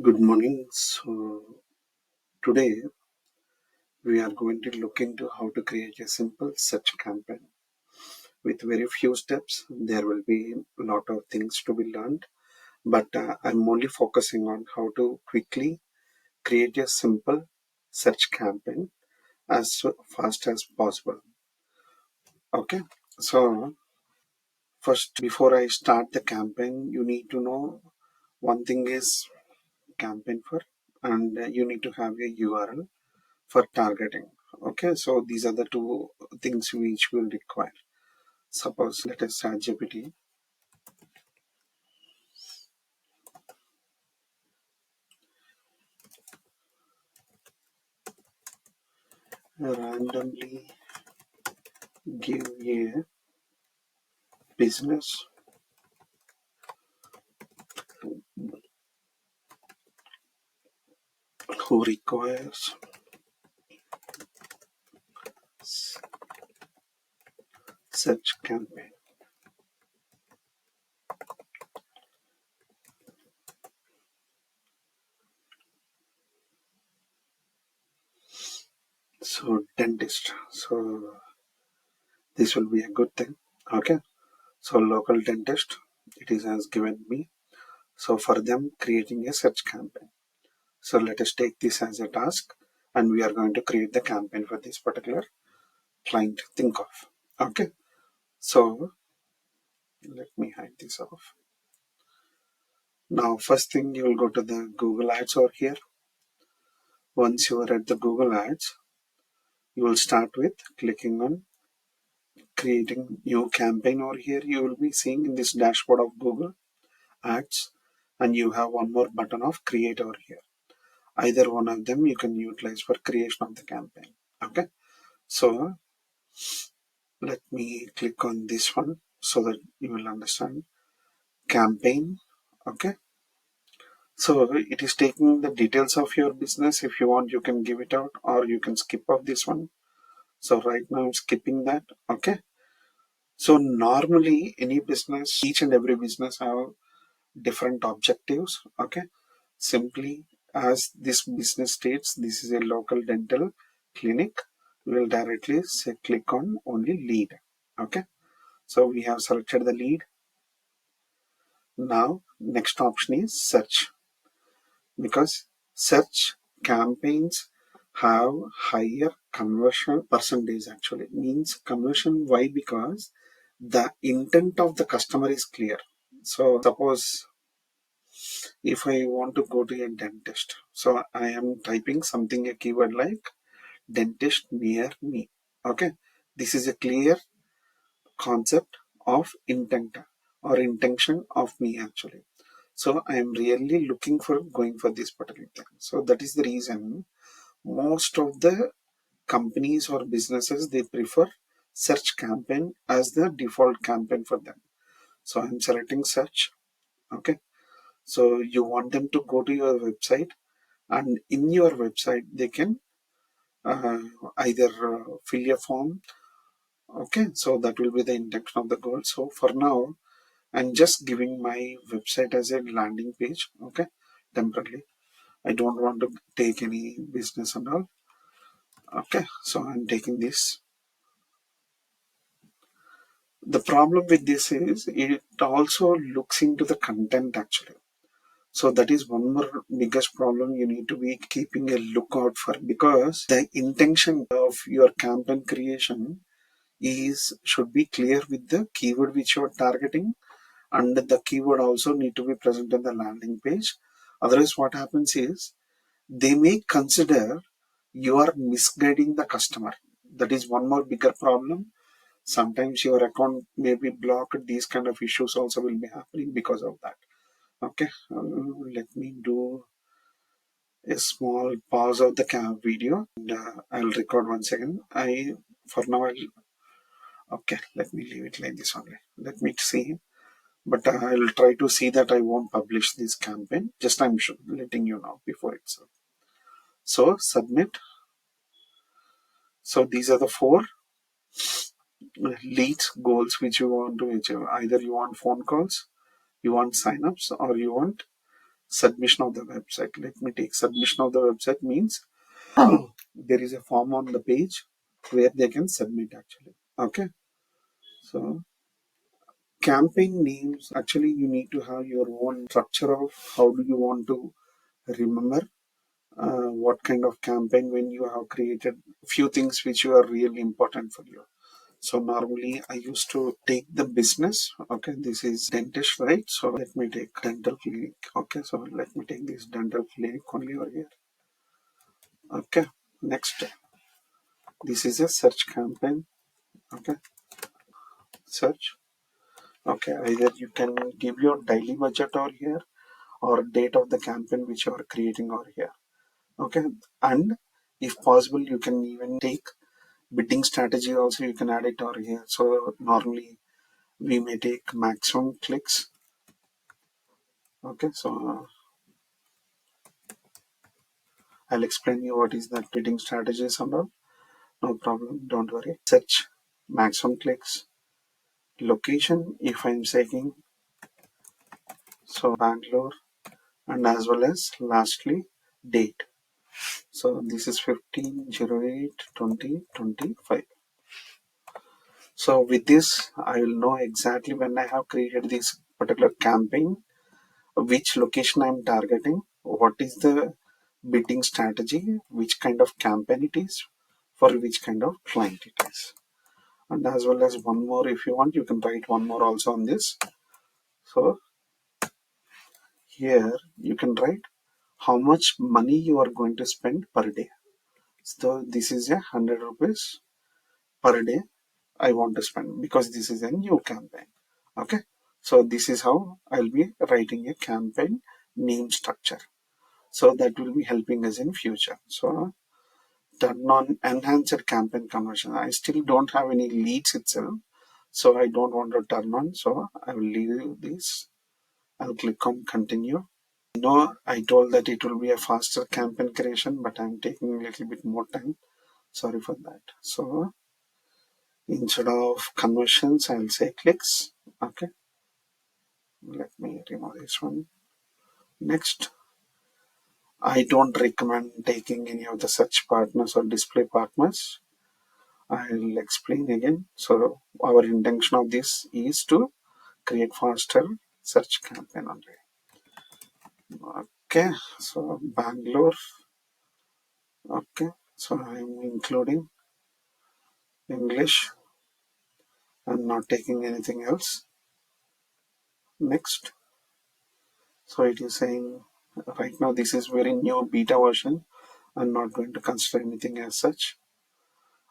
Good morning. So today we are going to look into how to create a simple search campaign with very few steps. There will be a lot of things to be learned, but I'm only focusing on how to quickly create a simple search campaign as fast as possible. Okay. So first, before I start the campaign, you need to know one thing is campaign for, and you need to have a URL for targeting. Okay, so these are the two things which will require. Suppose let us start GPT. Randomly give a business who requires search campaign. So dentist. So this will be a good thing. Okay. So local dentist. It is has given me. So for them creating a search campaign. So let us take this as a task, and we are going to create the campaign for this particular client. Think of. Okay. So let me hide this off. Now, first thing you will go to the Google Ads over here. Once you are at the Google Ads, you will start with clicking on creating new campaign over here. You will be seeing in this dashboard of Google Ads, and you have one more button of create over here. Either one of them you can utilize for creation of the campaign. Okay. So let me click on this one so that you will understand campaign. Okay. So it is taking the details of your business. If you want, you can give it out or you can skip off this one. So right now I'm skipping that. Okay. So normally any business, each and every business have different objectives. Okay. Simply as this business states, this is a local dental clinic. We will directly say click on only lead. Okay. So we have selected the lead. Now next option is search, because search campaigns have higher conversion percentage. Actually means conversion. Why? Because the intent of the customer is clear. So suppose if I want to go to a dentist, so I am typing something, a keyword like dentist near me. Okay, this is a clear concept of intent or intention of me actually. So I am really looking for going for this particular thing. So that is the reason most of the companies or businesses, they prefer search campaign as the default campaign for them. So I'm selecting search. Okay. So you want them to go to your website, and in your website they can uh, either fill a form. Okay. So that will be the intention of the goal. So for now I'm just giving my website as a landing page. Okay. Temporarily I don't want to take any business and all. Okay. So I'm taking this. The problem with this is it also looks into the content actually. So that is one more biggest problem you need to be keeping a lookout for, because the intention of your campaign creation is should be clear with the keyword which you are targeting, and the keyword also need to be present on the landing page. Otherwise what happens is they may consider you are misguiding the customer. That is one more bigger problem. Sometimes your account may be blocked. These kind of issues also will be happening because of that. Okay. Let me do a small pause of the video, and I'll record once again. For now okay, let me leave it like this only. Let me see, but I'll try to see that I won't publish this campaign. Just I'm letting you know before itself. So submit. So these are the four leads goals which you want to achieve. Either you want phone calls, you want signups, or you want submission of the website. Let me take submission of the website means there is a form on the page where they can submit actually. Okay. So campaign names, actually you need to have your own structure of how do you want to remember what kind of campaign when you have created few things which are really important for you. So normally I used to take the business. Okay, this is dentist, right? So let me take dental clinic. Okay, so let me take this dental clinic only over here. Okay, next, this is a search campaign. Okay, search. Okay, either you can give your daily budget over here or date of the campaign which you are creating over here. Okay, and if possible, you can even take bidding strategy also. You can add it over here. So normally we may take maximum clicks. Okay, so I'll explain you what is that bidding strategies and all. No problem, don't worry. Search, maximum clicks, location. If I'm saying so, Bangalore, and as well as lastly date. So this is 15/08/2025. So with this, I will know exactly when I have created this particular campaign, which location I'm targeting, what is the bidding strategy, which kind of campaign it is, for which kind of client it is. And as well as one more, if you want, you can write one more also on this. So here you can write how much money you are going to spend per day. So this is 100 rupees per day I want to spend because this is a new campaign. Okay. So this is how I'll be writing a campaign name structure. So that will be helping us in future. So turn on enhanced campaign conversion. I still don't have any leads itself. So I don't want to turn on. So I will leave this. I'll click on continue. No, I told that it will be a faster campaign creation, but I'm taking a little bit more time. Sorry for that. So instead of conversions, I'll say clicks. Okay. Let me remove this one. Next, I don't recommend taking any of the search partners or display partners. I'll explain again. So our intention of this is to create faster search campaign only. Okay, so Bangalore. Okay, so I'm including English and not taking anything else. Next, so it is saying right now this is very new beta version. I'm not going to consider anything as such.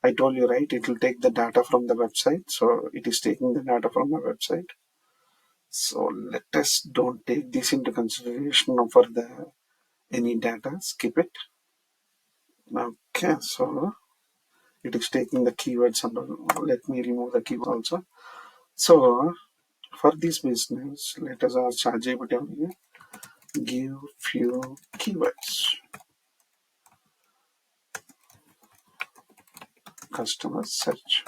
I told you, right, it will take the data from the website. So it is taking the data from the website. So let us don't take this into consideration for the any data. Skip it. Okay, so it is taking the keywords and all. Let me remove the keywords also. So for this business, let us ask ChatGPT give few keywords. Customer search.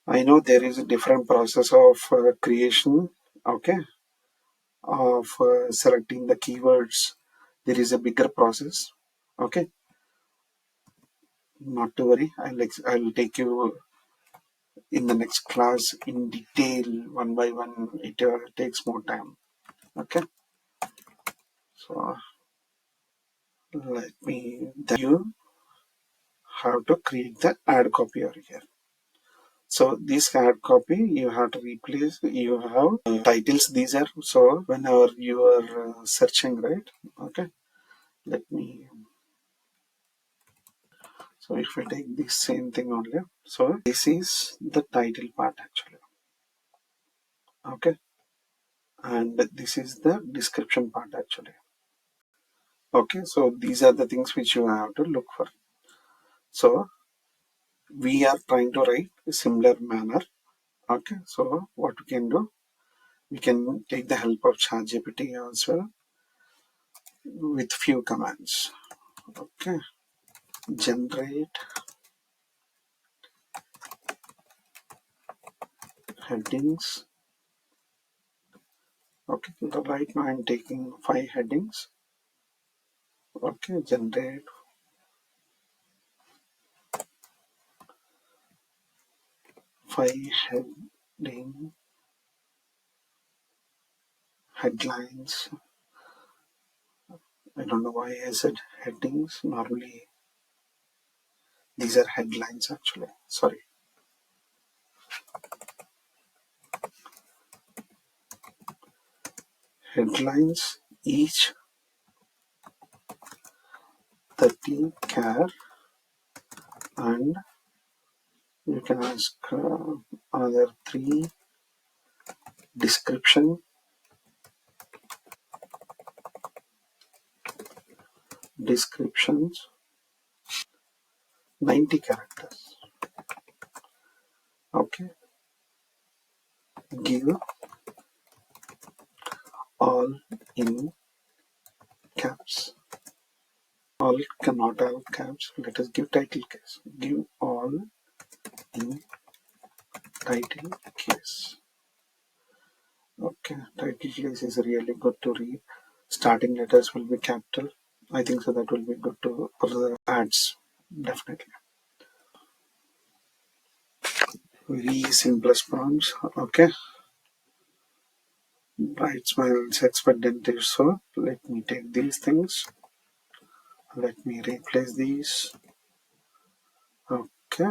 I know there is a different process of creation. Okay, of selecting the keywords. There is a bigger process. Okay, not to worry. I'll take you in the next class in detail one by one. It takes more time. Okay, so let me tell you how to create the ad copy over here. So this ad copy you have to replace. You have titles. These are so whenever you are searching, right? Okay, let me. So if we take this same thing only, so this is the title part actually. Okay, and this is the description part actually. Okay, so these are the things which you have to look for. So we are trying to write a similar manner. Okay, so what we can do, we can take the help of ChatGPT as well with few commands. Okay, generate headings. Okay, so right now I'm taking 5 headings. Okay, generate 5 heading headlines. I don't know why I said headings. Normally these are headlines actually. Sorry. Headlines, each 30 care, and you can ask another 3 description, descriptions, 90 characters. Okay, give all in caps. All cannot have caps. Let us give title case. Give all in title case. Okay, title case is really good to read. Starting letters will be capital. I think so that will be good to for the ads. Definitely. Very simplest prompts. Okay. Right, smiles expert dentist. So let me take these things. Let me replace these. Okay.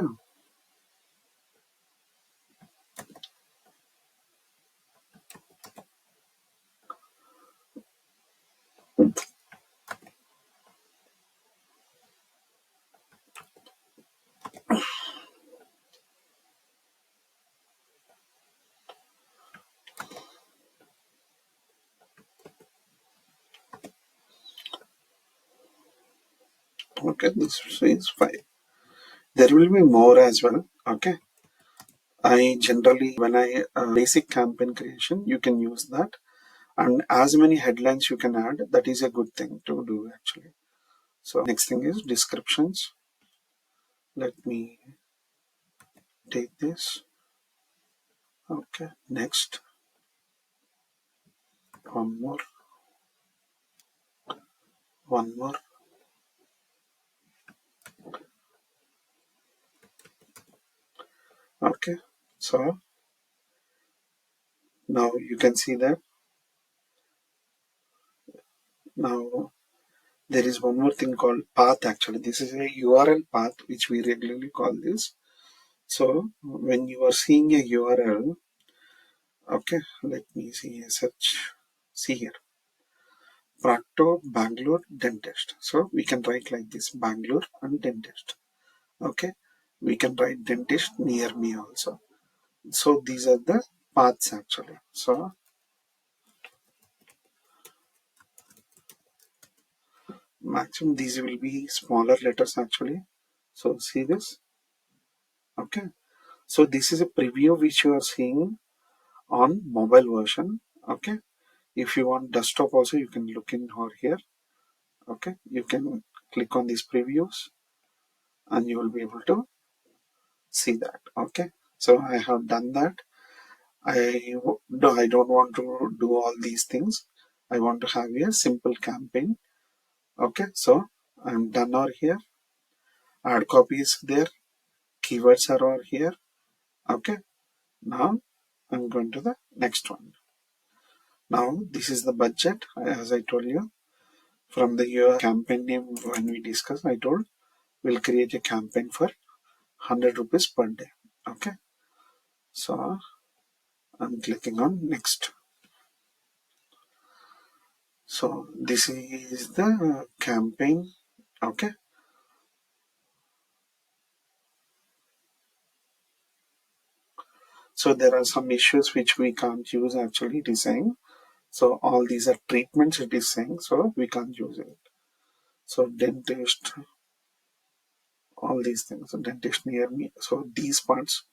Okay, this is fine. There will be more as well. Okay. I generally, when I basic campaign creation, you can use that. And as many headlines you can add, that is a good thing to do actually. So next thing is descriptions. Let me take this. Okay, next. One more. One more. Okay. So now you can see that now there is one more thing called path actually. This is a URL path which we regularly call this. So when you are seeing a URL, okay, let me see a search. See here. Prato Bangalore dentist. So we can write like this Bangalore and dentist. Okay. We can write dentist near me also. So these are the paths actually. So maximum these will be smaller letters actually. So see this. Okay. So this is a preview which you are seeing on mobile version. Okay. If you want desktop also you can look in over here. Okay. You can click on these previews and you will be able to see that. Okay. So I have done that. I don't want to do all these things. I want to have a simple campaign. Okay. So I'm done over here. Add copy is there. Keywords are over here. Okay. Now I'm going to the next one. Now this is the budget as I told you. From the year campaign name when we discussed, I told we'll create a campaign for 100 rupees per day. Okay. So I'm clicking on next. So this is the campaign. Okay. So there are some issues which we can't use actually design. So all these are treatments it is saying, so we can't use it. So dentist, all these things. So dentist near me. So these parts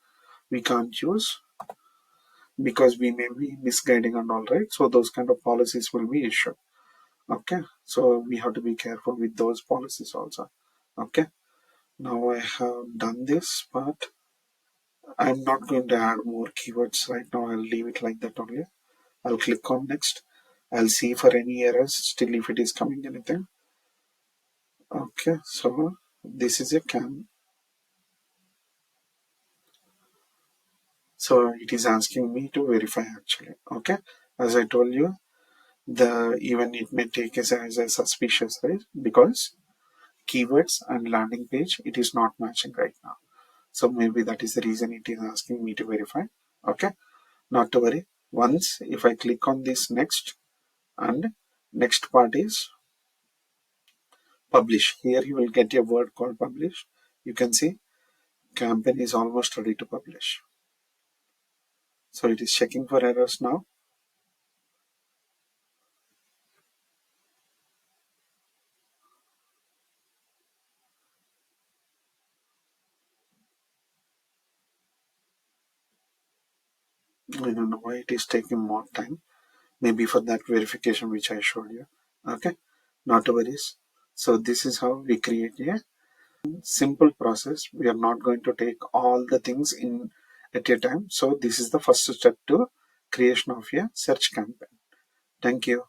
we can't use because we may be misguiding and all right. So those kind of policies will be issued. Okay. So we have to be careful with those policies also. Okay. Now I have done this part. I'm not going to add more keywords right now. I'll leave it like that only. I'll click on next. I'll see for any errors still if it is coming anything. Okay, so this is a cam. So it is asking me to verify actually. Okay, as I told you, the even it may take as a suspicious, right? Because keywords and landing page it is not matching right now. So maybe that is the reason it is asking me to verify. Okay, not to worry. Once if I click on this next, and next part is publish. Here you will get a word called publish. You can see campaign is almost ready to publish. So it is checking for errors now. I don't know why it is taking more time. Maybe for that verification which I showed you. Okay, not to worry. So this is how we create a simple process. We are not going to take all the things in at a time. So this is the first step to creation of a search campaign. Thank you.